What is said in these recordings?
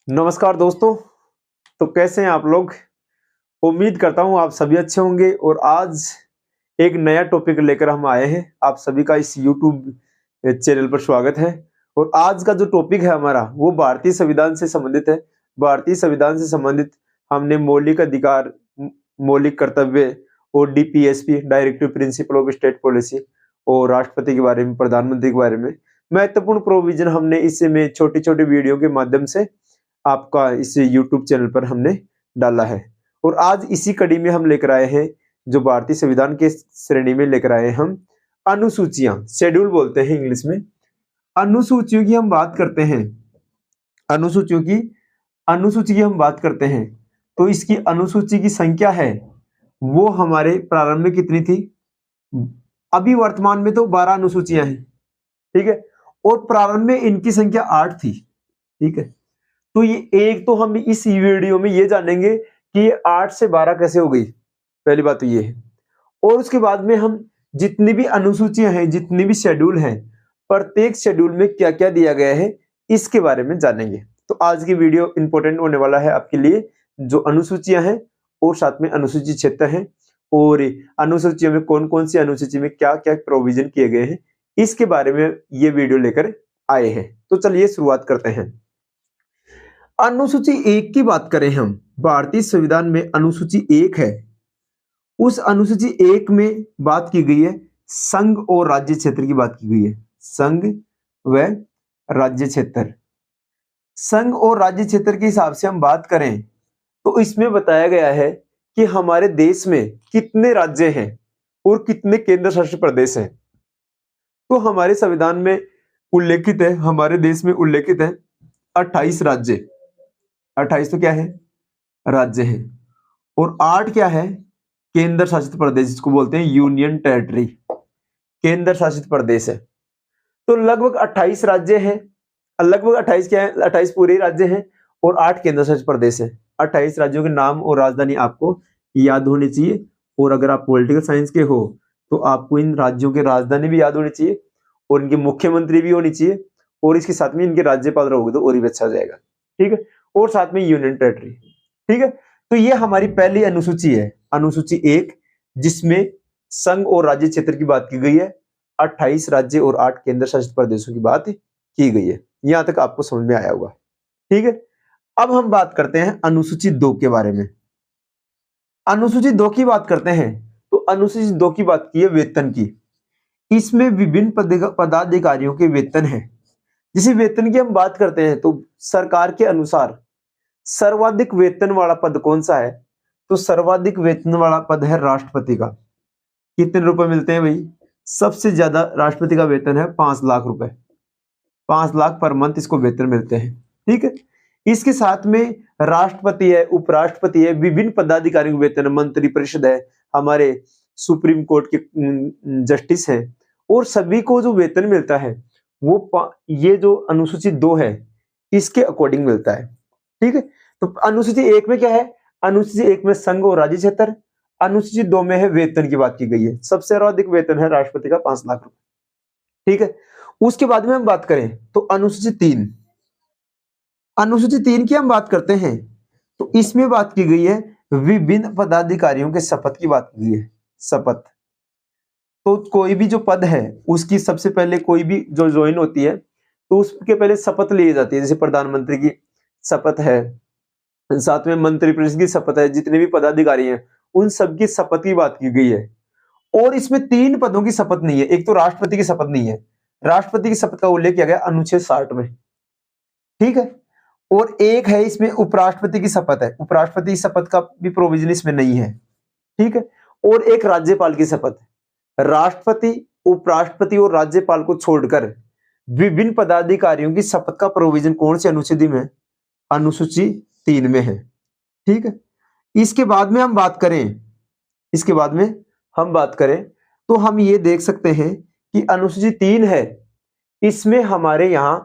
नमस्कार दोस्तों। तो कैसे हैं आप लोग? उम्मीद करता हूं आप सभी अच्छे होंगे। और आज एक नया टॉपिक लेकर हम आए हैं। आप सभी का इस YouTube चैनल पर स्वागत है। और आज का जो टॉपिक है हमारा वो भारतीय संविधान से संबंधित है। भारतीय संविधान से संबंधित हमने मौलिक अधिकार, मौलिक कर्तव्य और DPSP directive principle of state policy और राष्ट्रपति के बारे में, प्रधानमंत्री के बारे में महत्वपूर्ण प्रोविजन हमने इसमें छोटी छोटी वीडियो के माध्यम से आपका इस YouTube चैनल पर हमने डाला है। और आज इसी कड़ी में हम लेकर आए हैं, जो भारतीय संविधान के श्रेणी में लेकर आए हैं हम अनुसूचियां, शेड्यूल बोलते हैं इंग्लिश में। अनुसूचियों की हम बात करते हैं, अनुसूची की हम बात करते हैं तो इसकी अनुसूची की संख्या है वो हमारे प्रारंभ में कितनी थी? अभी वर्तमान में तो 12 अनुसूचियां हैं, ठीक है। और प्रारंभ में इनकी संख्या 8 थी, ठीक है। तो ये एक तो हम इस वीडियो में ये जानेंगे कि ये 8 से 12 कैसे हो गई, पहली बात तो ये है। और उसके बाद में हम जितनी भी अनुसूचियां हैं, जितनी भी शेड्यूल हैं, प्रत्येक शेड्यूल में क्या क्या दिया गया है इसके बारे में जानेंगे। तो आज की वीडियो इंपॉर्टेंट होने वाला है आपके लिए, जो अनुसूचियां हैं और साथ में अनुसूचित क्षेत्र हैं और अनुसूचियों में कौन कौन सी अनुसूची में क्या क्या प्रोविजन किए गए हैं, इसके बारे में ये वीडियो लेकर आए हैं। तो चलिए शुरुआत करते हैं। अनुसूची 1 की बात करें हम, भारतीय संविधान में अनुसूची 1 है। उस अनुसूची 1 में बात की गई है संघ और राज्य क्षेत्र की बात की गई है। संघ व राज्य क्षेत्र। संघ और राज्य क्षेत्र के हिसाब से हम बात करें तो इसमें बताया गया है कि हमारे देश में कितने राज्य हैं और कितने केंद्र शासित प्रदेश हैं। तो हमारे संविधान में उल्लेखित है, हमारे देश में उल्लेखित है 28 राज्य। 28 तो क्या है? राज्य है। और 8 क्या है? केंद्र शासित प्रदेश, जिसको बोलते हैं यूनियन टेरिटरी, केंद्र शासित प्रदेश है। तो लगभग 28 राज्य हैं, लगभग 28 क्या है? 28 पूरे राज्य हैं और 8 केंद्र शासित प्रदेश है। 28 राज्यों के नाम और राजधानी आपको याद होनी चाहिए। और अगर आप पॉलिटिकल साइंस के हो तो आपको इन राज्यों के राजधानी भी याद होनी चाहिए और इनके मुख्यमंत्री भी होनी चाहिए, और इसके साथ में इनके राज्यपाल रहोगे तो और भी अच्छा हो जाएगा, ठीक है। और साथ में यूनियन टेरिटरी, ठीक है। तो ये हमारी पहली अनुसूची है, अनुसूची 1, जिसमें संघ और राज्य क्षेत्र की बात की गई है। 28 राज्य और 8 केंद्र शासित प्रदेशों की बात की गई है। यहां तक आपको समझ में आया होगा, ठीक है। अब हम बात करते हैं अनुसूची 2 के बारे में। अनुसूची 2 की बात करते हैं तो अनुसूची 2 की बात की है वेतन की। इसमें विभिन्न पदाधिकारियों के वेतन है। जिसे वेतन की हम बात करते हैं तो सरकार के अनुसार सर्वाधिक वेतन वाला पद कौन सा है? तो सर्वाधिक वेतन वाला पद है राष्ट्रपति का। कितने रुपए मिलते हैं भाई? सबसे ज्यादा राष्ट्रपति का वेतन है 5 लाख रुपए, 5 लाख पर मंथ इसको वेतन मिलते हैं, ठीक है। इसके साथ में राष्ट्रपति है, उपराष्ट्रपति है, विभिन्न पदाधिकारियों के वेतन, मंत्री परिषद है, हमारे सुप्रीम कोर्ट के जस्टिस है, और सभी को जो वेतन मिलता है वो ये जो अनुसूची 2 है इसके अकॉर्डिंग मिलता है, ठीक है। तो अनुसूची 1 में क्या है? अनुसूची 1 में संघ और राज्य क्षेत्र, अनुसूची 2 में है वेतन की बात की गई है। सबसे अधिक वेतन है राष्ट्रपति का 5 लाख रुपए, ठीक है। उसके बाद में हम बात करें तो अनुसूची 3, अनुसूची 3 की हम बात करते हैं तो इसमें बात की गई है विभिन्न पदाधिकारियों के शपथ की बात की गई है। शपथ तो कोई भी जो पद है उसकी सबसे पहले कोई भी जो ज्वाइन होती है तो उसके पहले शपथ ली जाती है। जैसे प्रधानमंत्री की शपथ है, साथ में मंत्री परिषद की शपथ है, जितने भी पदाधिकारी हैं उन सबकी शपथ की बात की गई है। और इसमें 3 पदों की शपथ नहीं है। एक तो राष्ट्रपति की शपथ नहीं है, राष्ट्रपति की शपथ का उल्लेख किया गया अनुच्छेद 60 में, ठीक है। और एक है इसमें उपराष्ट्रपति की शपथ है, उपराष्ट्रपति की शपथ का भी प्रोविजन इसमें नहीं है, ठीक है। और एक राज्यपाल की शपथ है। राष्ट्रपति, उपराष्ट्रपति और राज्यपाल को छोड़कर विभिन्न पदाधिकारियों की शपथ का प्रोविजन कौन सी अनुसूची में? अनुसूची 3 में है, ठीक है। इसके बाद में हम बात करें, इसके बाद में हम बात करें तो हम ये देख सकते हैं कि अनुसूची 3 है, इसमें हमारे यहां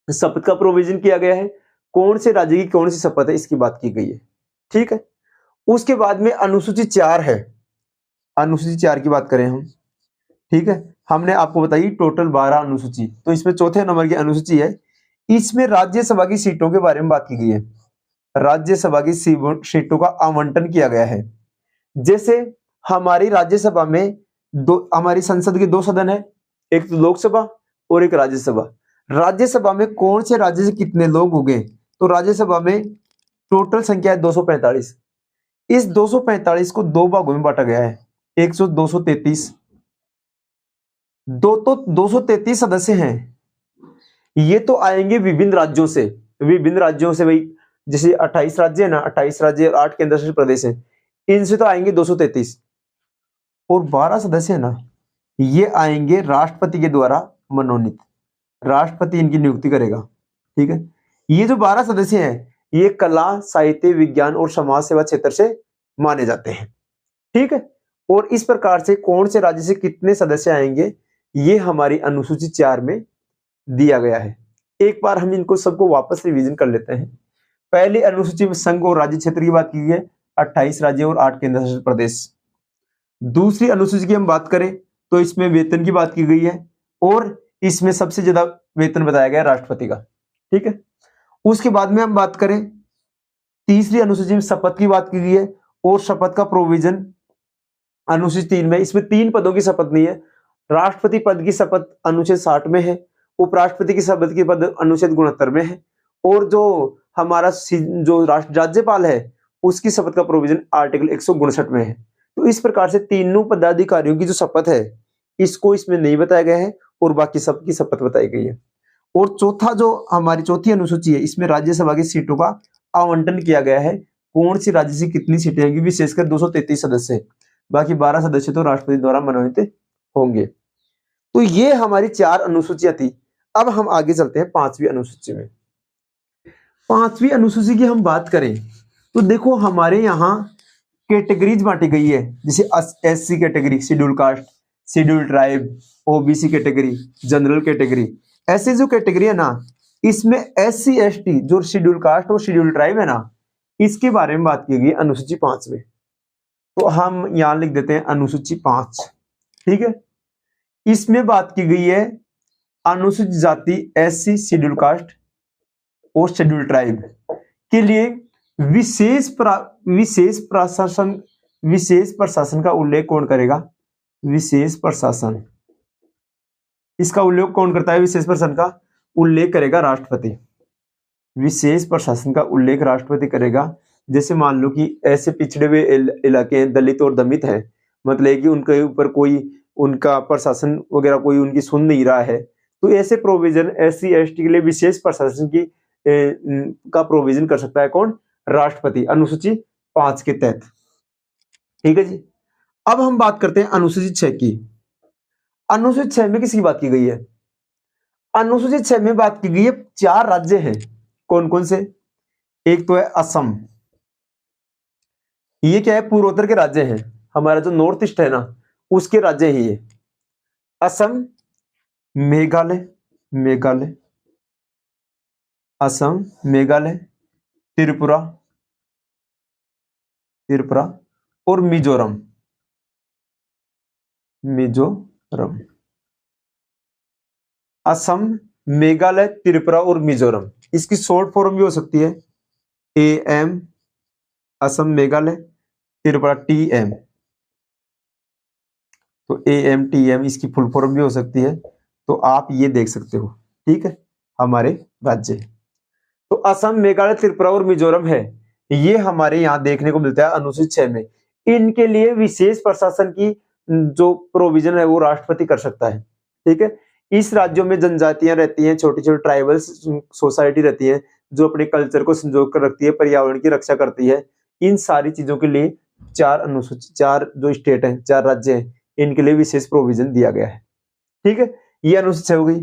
शपथ का प्रोविजन किया गया है। कौन से राज्य की कौन सी शपथ है इसकी बात की गई है, ठीक है। उसके बाद में अनुसूची 4 है, अनुसूची 4 की बात करें हम, ठीक है। हमने आपको बताई टोटल 12 अनुसूची, तो इसमें चौथे नंबर की अनुसूची है। इसमें राज्यसभा की सीटों के बारे में बात की गई है। राज्यसभा की सीटों का आवंटन किया गया है। जैसे हमारी राज्यसभा में हमारी संसद के 2 सदन है, एक तो लोकसभा और एक राज्यसभा। राज्यसभा में कौन से राज्य से कितने लोग हो गए, तो राज्यसभा में टोटल संख्या है 245। इस 245 को 2 भागों में बांटा गया है, 233। 233 सदस्य हैं। ये तो आएंगे विभिन्न राज्यों से, भाई जैसे 28 राज्य है ना, 28 राज्य और 8 केंद्र शासित प्रदेश है, इनसे तो आएंगे 233। और 12 सदस्य है ना, ये आएंगे राष्ट्रपति के द्वारा मनोनीत, राष्ट्रपति इनकी नियुक्ति करेगा। ठीक है, ये जो 12 सदस्य हैं ये कला, साहित्य, विज्ञान और समाज सेवा क्षेत्र से माने जाते हैं। ठीक है, और इस प्रकार से कौन से राज्य से कितने सदस्य आएंगे ये हमारी अनुसूची 4 में दिया गया है। एक बार हम इनको सबको वापस रिवीजन कर लेते हैं। पहली अनुसूची में संघ और राज्य क्षेत्र की बात की है, 28 राज्य और 8 केंद्र शासित प्रदेश। दूसरी अनुसूची की हम बात करें तो इसमें वेतन की बात की गई है और इसमें सबसे ज्यादा वेतन बताया गया राष्ट्रपति का। ठीक है, उसके बाद में हम बात करें तीसरी अनुसूची में शपथ की बात की गई है और शपथ का प्रोविजन अनुसूची 3 में, इसमें 3 पदों की शपथ नहीं है। राष्ट्रपति पद की शपथ अनुच्छेद 60 में है, उपराष्ट्रपति की शपथ की पद अनुच्छेद 69 में है, और जो हमारा जो राज्यपाल है उसकी शपथ का प्रोविजन आर्टिकल 159 में है। तो इस प्रकार से तीनों पदाधिकारियों की जो शपथ है इसको इसमें नहीं बताया गया है और बाकी सबकी शपथ बताई गई है। और चौथा जो हमारी चौथी अनुसूची है इसमें राज्यसभा की सीटों का आवंटन किया गया है, कौन सी राज्य से कितनी सीटें होंगी, विशेषकर 233 सदस्य, बाकी 12 सदस्य तो राष्ट्रपति द्वारा मनोनीत होंगे। तो ये हमारी 4 अनुसूचियां थी। अब हम आगे चलते हैं 5वीं अनुसूची में। 5वीं अनुसूची की हम बात करें तो देखो हमारे यहाँ कैटेगरीज बांटी गई है, जैसे SC category, schedule caste, schedule tribe, OBC category, general category. ऐसे जो कैटेगरी है ना इसमें SC ST जो शेड्यूल कास्ट और शेड्यूल ट्राइब है ना इसके बारे में बात की गई अनुसूची 5 में। तो हम यहां लिख देते हैं अनुसूची 5। ठीक है, इसमें बात की गई है अनुसूचित जाति SC, शेड्यूल कास्ट और शेड्यूल ट्राइब के लिए विशेष प्रशासन का उल्लेख कौन करेगा, विशेष प्रशासन, इसका उल्लेख कौन करता है, विशेष प्रशासन का उल्लेख करेगा राष्ट्रपति। विशेष प्रशासन का उल्लेख राष्ट्रपति करेगा। जैसे मान लो कि ऐसे पिछड़े हुए इलाके हैं, दलित और दमित हैं, मतलब कि उनके ऊपर कोई उनका प्रशासन वगैरह कोई उनकी सुन नहीं रहा है, तो ऐसे प्रोविजन SC ST के लिए विशेष प्रशासन की का प्रोविजन कर सकता है कौन, राष्ट्रपति, अनुसूची 5 के तहत। ठीक है जी, अब हम बात करते हैं अनुसूची 6 की। अनुसूची 6 में किसकी बात की गई है, अनुसूची 6 में बात की गई है 4 राज्य हैं, कौन कौन से, एक तो है असम, ये क्या है पूर्वोत्तर के राज्य हैं, हमारा जो नॉर्थ ईस्ट है ना उसके राज्य ही है, असम, मेघालय, असम, मेघालय, त्रिपुरा और मिजोरम। असम, मेघालय, त्रिपुरा और मिजोरम, इसकी शॉर्ट फॉर्म भी हो सकती है AM, असम, मेघालय, त्रिपुरा, TM, तो AMTM इसकी फुल फॉर्म भी हो सकती है। तो आप ये देख सकते हो। ठीक है, हमारे राज्य तो असम, मेघालय, त्रिपुरा और मिजोरम है, ये हमारे यहाँ देखने को मिलता है अनुसूची 6 में। इनके लिए विशेष प्रशासन की जो प्रोविजन है वो राष्ट्रपति कर सकता है। ठीक है, इस राज्यों में जनजातियां रहती हैं, छोटी छोटी ट्राइबल सोसाइटी रहती है जो अपने कल्चर को संजो कर रखती है, पर्यावरण की रक्षा करती है। इन सारी चीजों के लिए 4 अनुसूची, 4 जो स्टेट हैं, 4 राज्य हैं, इनके लिए विशेष प्रोविजन दिया गया है। ठीक है, ये अनुसूची 6 हो गई।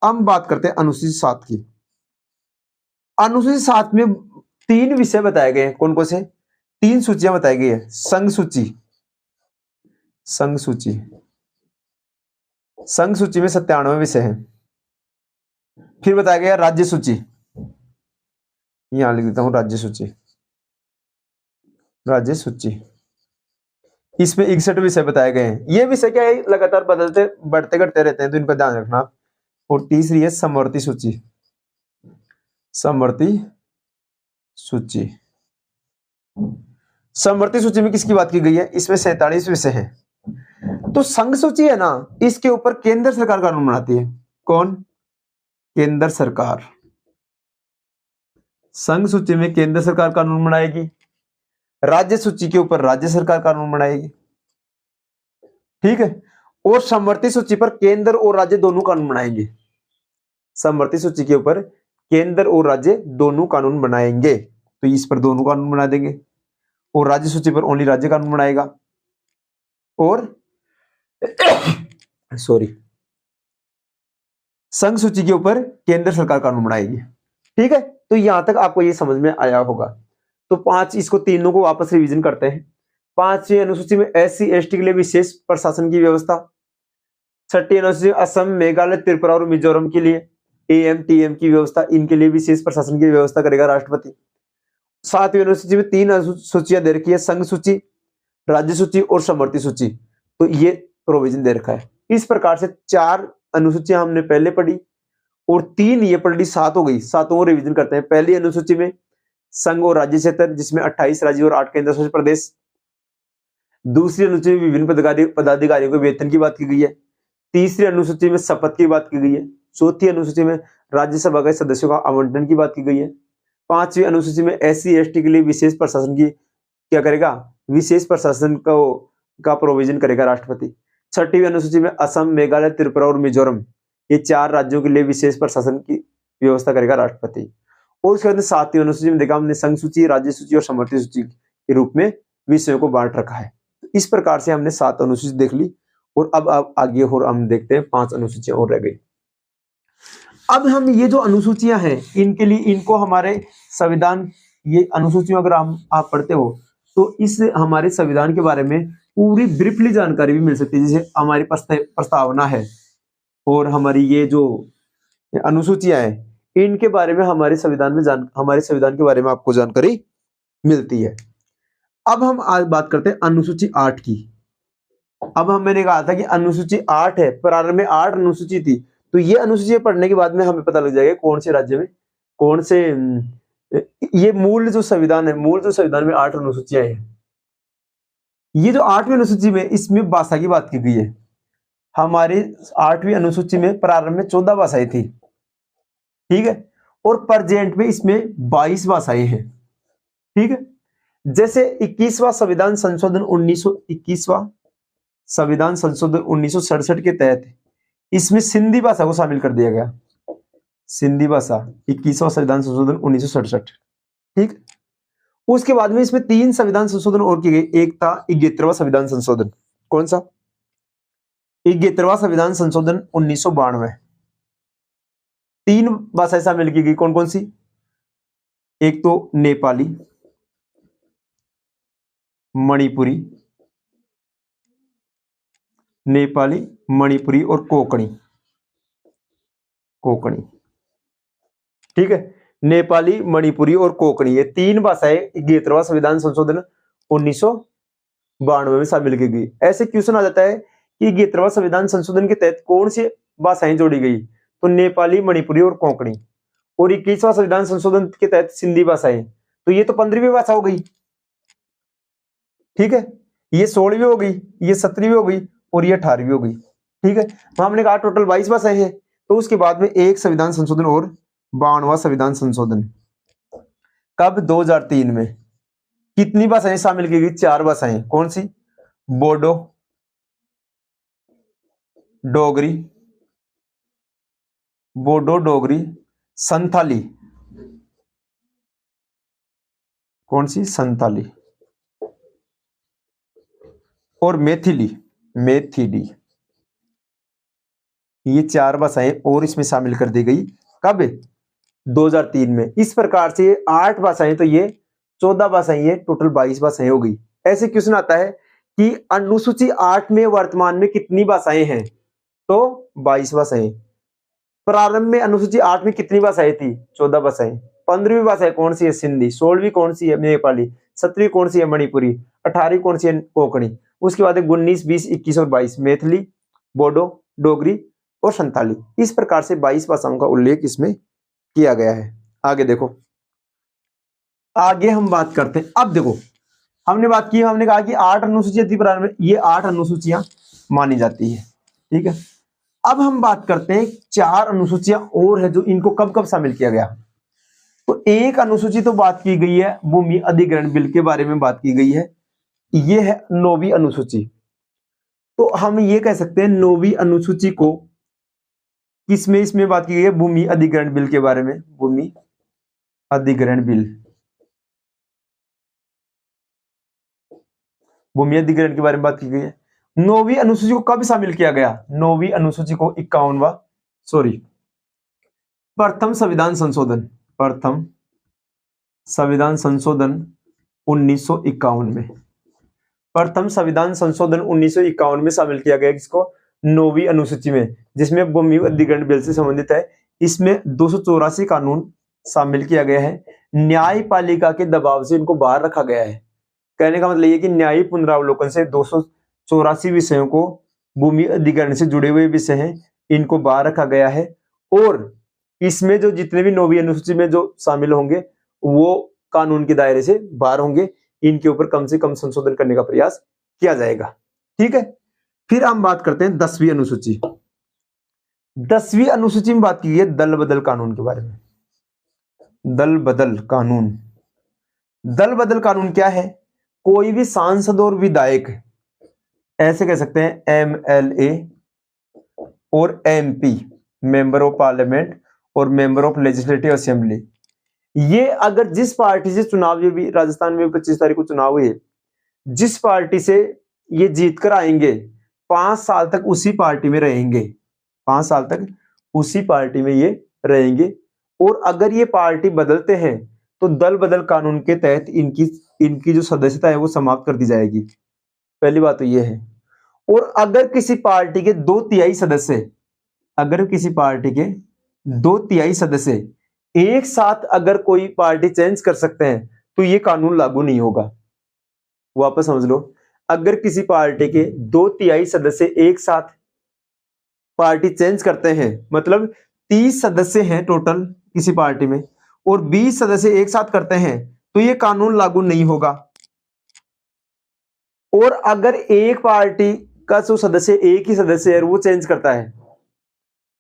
अब बात करते हैं अनुसूची 7 की। अनुसूची 7 में 3 विषय बताए गए हैं, कौन कौन से, 3 सूचियां बताई गई है। संघ सूची में 97 विषय हैं। फिर बताया गया राज्य सूची, यहां लिख देता हूं राज्य सूची, इसमें 61 विषय बताए गए हैं। ये विषय क्या है, लगातार बढ़ते घटते रहते हैं, तो इनका ध्यान रखना। और तीसरी है समवर्ती सूची, समवर्ती सूची। समवर्ती सूची में किसकी बात की गई है? इसमें 47 विषय है। तो संघ सूची है ना, इसके ऊपर केंद्र सरकार कानून बनाती है। कौन? केंद्र सरकार। संघ सूची में केंद्र सरकार कानून बनाएगी, राज्य सूची के ऊपर राज्य सरकार कानून बनाएगी, ठीक है। और समवर्ती सूची पर केंद्र और राज्य दोनों कानून बनाएंगे। समवर्ती सूची के ऊपर केंद्र और राज्य दोनों कानून बनाएंगे, तो इस पर दोनों कानून बना देंगे, और राज्य सूची पर ओनली राज्य कानून बनाएगा। और सॉरी, संघ सूची के ऊपर केंद्र सरकार कानून बनाएगी, ठीक है। तो यहां तक आपको ये समझ में आया होगा। तो 5 इसको तीनों को वापस रिवीजन करते हैं। 5वीं अनुसूची में SC ST के लिए विशेष प्रशासन की व्यवस्था। 6ठी अनुसूची असम, मेघालय, त्रिपुरा और मिजोरम के लिए AM TM की व्यवस्था, इनके लिए विशेष प्रशासन की व्यवस्था करेगा राष्ट्रपति। 7वीं अनुसूची में 3 अनुसूचियां दे रखी है, संघ सूची, राज्य सूची और समवर्ती सूची। तो ये प्रोविजन दे रखा है। इस प्रकार से 4 अनुसूचियां हमने पहले पढ़ी और 3 ये पढ़ी, 7 हो गई। 7 और रिवीजन करते हैं। पहली अनुसूची में संघ और राज्य क्षेत्र, जिसमें 28 राज्य और 8 केंद्र शासित प्रदेश। दूसरी अनुसूची में विभिन्न पदाधिकारियों के वेतन की बात की गई है। तीसरी अनुसूची में शपथ की बात की गई है। चौथी अनुसूची में राज्यसभा के सदस्यों का आवंटन की बात की गई है। 5वीं अनुसूची में SC ST के लिए विशेष प्रशासन की क्या करेगा? विशेष प्रशासन का प्रोविजन करेगा राष्ट्रपति। 6ठी अनुसूची में असम, मेघालय, त्रिपुरा और मिजोरम, ये 4 राज्यों के लिए विशेष प्रशासन की व्यवस्था करेगा राष्ट्रपति। और उसके बाद 7वीं अनुसूची में देखा हमने संघ सूची, राज्य सूची और समवर्ती सूची के रूप में विषयों को बांट रखा है। इस प्रकार से हमने 7 अनुसूची देख ली और अब आगे और हम देखते हैं 5 अनुसूचियां और रह गई। अब हम ये जो अनुसूचियां हैं, इनके लिए इनको हमारे संविधान, ये अनुसूचियों अगर आप पढ़ते हो तो इस हमारे संविधान के बारे में पूरी ब्रीफली जानकारी भी मिल सकती है। जैसे हमारी प्रस्तावना है और हमारी ये जो अनुसूचियां हैं, इनके बारे में हमारे संविधान के बारे में आपको जानकारी मिलती है। अब हम आज बात करते हैं अनुसूची 8 की। अब मैंने कहा था कि अनुसूची 8 है, प्रारंभ में 8 अनुसूची थी। तो ये अनुसूची पढ़ने के बाद में हमें पता लग जाएगा कौन से राज्य में कौन से, ये मूल जो संविधान में 8 अनुसूचियां हैं। ये जो 8वीं अनुसूची में, इसमें भाषा की बात की गई है। हमारी 8वीं अनुसूची में प्रारंभ में 14 भाषाएं थी, ठीक है, और प्रेजेंट में इसमें 22 भाषाएं हैं, ठीक है। जैसे 21वां संविधान संशोधन 1967 के तहत इसमें सिंधी भाषा को शामिल कर दिया गया। सिंधी भाषा 21वां संविधान संशोधन 1967, ठीक। उसके बाद में इसमें 3 संविधान संशोधन और किए गए। एक था 71वां संविधान संशोधन। कौन सा? 71वां संविधान संशोधन 1992। 3 भाषाएं शामिल की गई। कौन कौन सी? एक तो नेपाली, मणिपुरी और कोंकणी, ठीक है। नेपाली, मणिपुरी और कोंकणी, ये 3 भाषाएं 71वां संविधान संशोधन 1992 में शामिल की गई। ऐसे क्वेश्चन आ जाता है कि 71वां संविधान संशोधन के तहत कौन सी भाषाएं जोड़ी गई? तो नेपाली, मणिपुरी और कोंकणी। और 21वां संविधान संशोधन के तहत सिंधी भाषाएं, तो ये तो 15वीं भाषा हो गई, ठीक है। ये 16वीं हो गई, ये 17वीं हो गई और ये 18वीं हो गई, ठीक है। हमने कहा टोटल 22 भाषाएं हैं। तो उसके बाद में एक संविधान संशोधन और 52वां संविधान संशोधन कब? 2003 में। कितनी भाषाएं शामिल की गई? 4 भाषाएं। कौन सी? बोडो, डोगरी, संथाली। कौन सी? संथाली और मैथिली। ये 4 भाषाएं और इसमें शामिल कर दी गई। कब? 2003 में। इस प्रकार से 8 भाषाएं, तो ये 14 भाषाएं, ये टोटल 22 भाषाएं हो गई। ऐसे क्वेश्चन आता है कि अनुसूची 8 में वर्तमान में कितनी भाषाएं हैं? तो 22 भाषाएं। प्रारंभ में अनुसूची 8 में कितनी भाषाएं थी? 14 भाषाएं। 15वीं भाषा कौन सी है? सिंधी। 16वीं कौन सी है? नेपाली। 17वीं कौन सी है? मणिपुरी। 18वीं कौन सी है? कोंकणी। उसके बाद 19, 20, 21 और 22 मैथिली, बोडो, डोगरी और संथाली। इस प्रकार से 22 भाषाओं का उल्लेख इसमें किया गया है। आगे देखो, आगे हम बात करते हैं। अब देखो, हमने बात की, हमने कहा कि 8 अनुसूचियां थी प्रारंभ में, ये 8 अनुसूचियां मानी जाती है, ठीक है। अब हम बात करते हैं 4 अनुसूचियां और है जो इनको कब कब शामिल किया गया। तो एक अनुसूची तो बात की गई है, भूमि अधिग्रहण बिल के बारे में बात की गई है, ये है 9वीं अनुसूची। तो हम ये कह सकते हैं 9वीं अनुसूची को किसमें इसमें बात की गई है, भूमि अधिग्रहण बिल के बारे में, भूमि अधिग्रहण बिल, भूमि अधिग्रहण के बारे में बात की गई है। 9वीं अनुसूची को कब शामिल किया गया, 9वीं अनुसूची को 51वां प्रथम संविधान संशोधन, प्रथम संविधान संशोधन 1951 में, प्रथम संविधान संशोधन 1951 में शामिल किया गया किसको, 9वीं अनुसूची में, जिसमें भूमि अधिग्रहण बिल से संबंधित है। इसमें 284 कानून शामिल किया गया है। न्यायपालिका के दबाव से इनको बाहर रखा गया है। कहने का मतलब ये कि न्यायिक पुनरावलोकन से 284 विषयों को, भूमि अधिग्रहण से जुड़े हुए विषय हैं, इनको बाहर रखा गया है। और इसमें जो जितने भी 9वीं अनुसूची में जो शामिल होंगे वो कानून के दायरे से बाहर होंगे, इनके ऊपर कम से कम संशोधन करने का प्रयास किया जाएगा, ठीक है। फिर हम बात करते हैं 10वीं अनुसूची। 10वीं अनुसूची में बात की है दल बदल कानून के बारे में। दल बदल कानून, दल बदल कानून क्या है, कोई भी सांसद और विधायक, ऐसे कह सकते हैं MLA और MP, मेंबर ऑफ पार्लियामेंट और मेंबर ऑफ लेजिस्लेटिव असेंबली, ये अगर जिस पार्टी से चुनाव, ये भी राजस्थान में 25 तारीख को चुनाव हुए, जिस पार्टी से ये जीत कर आएंगे 5 साल तक उसी पार्टी में रहेंगे, 5 साल तक उसी पार्टी में ये रहेंगे। और अगर ये पार्टी बदलते हैं तो दल बदल कानून के तहत इनकी जो सदस्यता है वो समाप्त कर दी जाएगी। पहली बात तो ये है। और अगर किसी पार्टी के 2/3 सदस्य, अगर किसी पार्टी के 2/3 सदस्य एक साथ अगर कोई पार्टी चेंज कर सकते हैं तो ये कानून लागू नहीं होगा। वापस समझ लो, अगर किसी पार्टी के 2/3 सदस्य एक साथ पार्टी चेंज करते हैं, मतलब 30 सदस्य हैं टोटल किसी पार्टी में और 20 सदस्य एक साथ करते हैं, तो ये कानून लागू नहीं होगा। और अगर एक पार्टी का जो सदस्य, एक ही सदस्य है, वो चेंज करता है,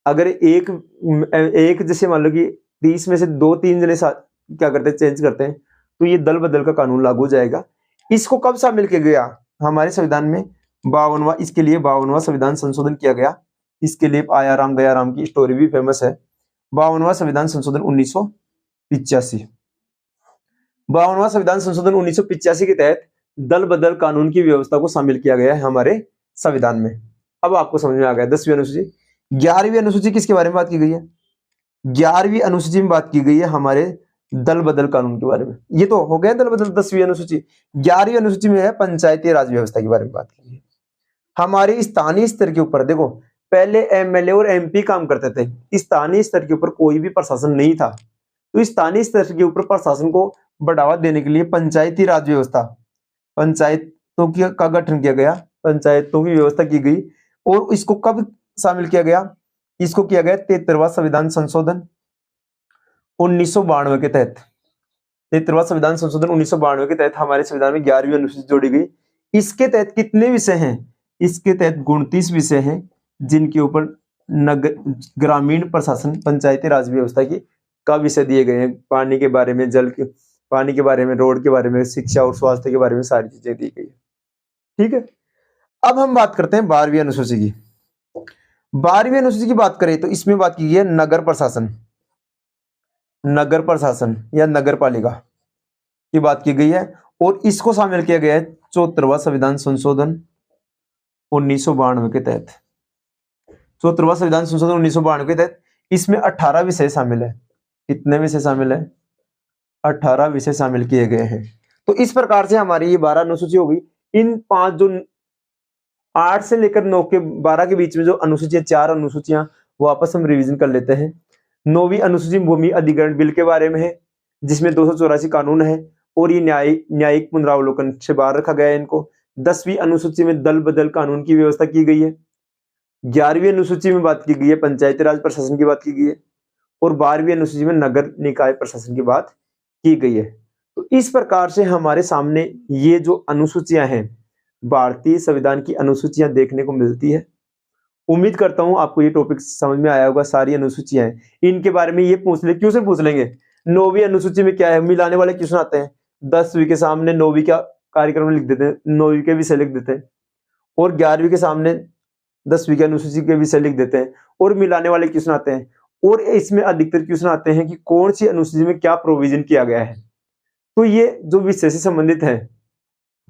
अगर एक जैसे मान लो कि 30 में से 2-3 जने क्या करते हैं, चेंज करते हैं, तो ये दल बदल का कानून लागू हो जाएगा। इसको कब शामिल किया गया हमारे संविधान में, 52वां, इसके लिए 52वां संविधान संशोधन किया गया। इसके लिए आया राम गया राम की स्टोरी भी फेमस है। 52वां संविधान संशोधन 1985, 52वां संविधान संशोधन 1985 के तहत दल बदल कानून की व्यवस्था को शामिल किया गया है हमारे संविधान में। अब आपको समझ में आ गया 10वीं अनुसूची। 11वीं अनुसूची किसके बारे में बात की गई है, 11वीं अनुसूची में बात की गई है हमारे दल बदल कानून के बारे में। ये तो हो गया दल बदल 10वीं अनुसूची। 11वीं अनुसूची में है पंचायती राज व्यवस्था के बारे में बात की है। हमारे स्थानीय स्तर के ऊपर देखो, पहले MLA और MP काम करते थे, स्थानीय स्तर के ऊपर कोई भी प्रशासन नहीं था, तो स्थानीय स्तर के ऊपर प्रशासन को बढ़ावा देने के लिए पंचायती राज व्यवस्था, पंचायतों का गठन किया गया, पंचायतों की व्यवस्था की गई। और इसको कब शामिल किया गया, इसको किया गया 73वां संविधान संशोधन 1992 के तहत। 73वां संविधान संशोधन 1992 के तहत हमारे संविधान में 11वीं अनुसूची जोड़ी गई। इसके तहत कितने विषय हैं, इसके तहत 29 विषय हैं जिनके ऊपर ग्रामीण प्रशासन, पंचायती राज व्यवस्था की का विषय दिए गए हैं। पानी के बारे में, जल के, पानी के बारे में, रोड के बारे में, शिक्षा और स्वास्थ्य के बारे में सारी चीजें दी गई है, ठीक है। अब हम बात करते हैं 12वीं अनुसूची की। 12वीं अनुसूची की बात करें तो इसमें बात की गई है नगर प्रशासन, नगर प्रशासन या नगर पालिका की बात की गई है। और इसको शामिल किया गया है 74वां संविधान संशोधन 1992 के तहत। 74वां संविधान संशोधन 1992 के तहत इसमें 18 विषय शामिल है। कितने विषय शामिल है, 18 विषय शामिल किए गए हैं। तो इस प्रकार से हमारी ये 12 अनुसूची हो गई। इन 5 जो 8 से लेकर 9 के 12 के बीच में जो अनुसूचियां, 4 अनुसूचियां, वापस हम रिवीजन कर लेते हैं। 9वीं अनुसूची भूमि अधिग्रहण बिल के बारे में है, जिसमें 284 कानून है और ये न्यायिक पुनरावलोकन से बाहर रखा गया है इनको। 10वीं अनुसूची में दल बदल कानून की व्यवस्था की गई है। 11वीं अनुसूची में बात की गई है पंचायती राज प्रशासन की बात की गई है। और 12वीं अनुसूची में नगर निकाय प्रशासन की बात की गई है। तो इस प्रकार से हमारे सामने ये जो अनुसूचियां हैं, भारतीय संविधान की अनुसूचियां देखने को मिलती है। उम्मीद करता हूं आपको ये टॉपिक समझ में आया होगा। सारी अनुसूचियां हैं, इनके बारे में ये पूछ ले, क्यों से पूछ लेंगे, 9वीं अनुसूची में क्या है, मिलाने वाले क्वेश्चन आते हैं। 10वीं के सामने 9वीं का कार्यक्रम लिख देते हैं, 9वीं के विषय लिख देते हैं, और 11वीं के सामने 10वीं की अनुसूची के विषय लिख देते हैं, और मिलाने वाले क्वेश्चन आते हैं। और इसमें अधिकतर क्वेश्चन आते हैं कि कौन सी अनुसूची में क्या प्रोविजन किया गया है। तो ये जो विषय से संबंधित है,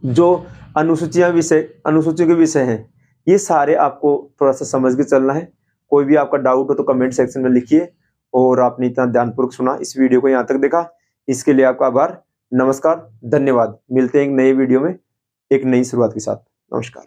जो अनुसूचियों के विषय हैं, ये सारे आपको थोड़ा सा समझ के चलना है। कोई भी आपका डाउट हो तो कमेंट सेक्शन में लिखिए। और आपने इतना ध्यानपूर्वक सुना, इस वीडियो को यहाँ तक देखा, इसके लिए आपका आभार। नमस्कार, धन्यवाद। मिलते हैं एक नए वीडियो में एक नई शुरुआत के साथ। नमस्कार।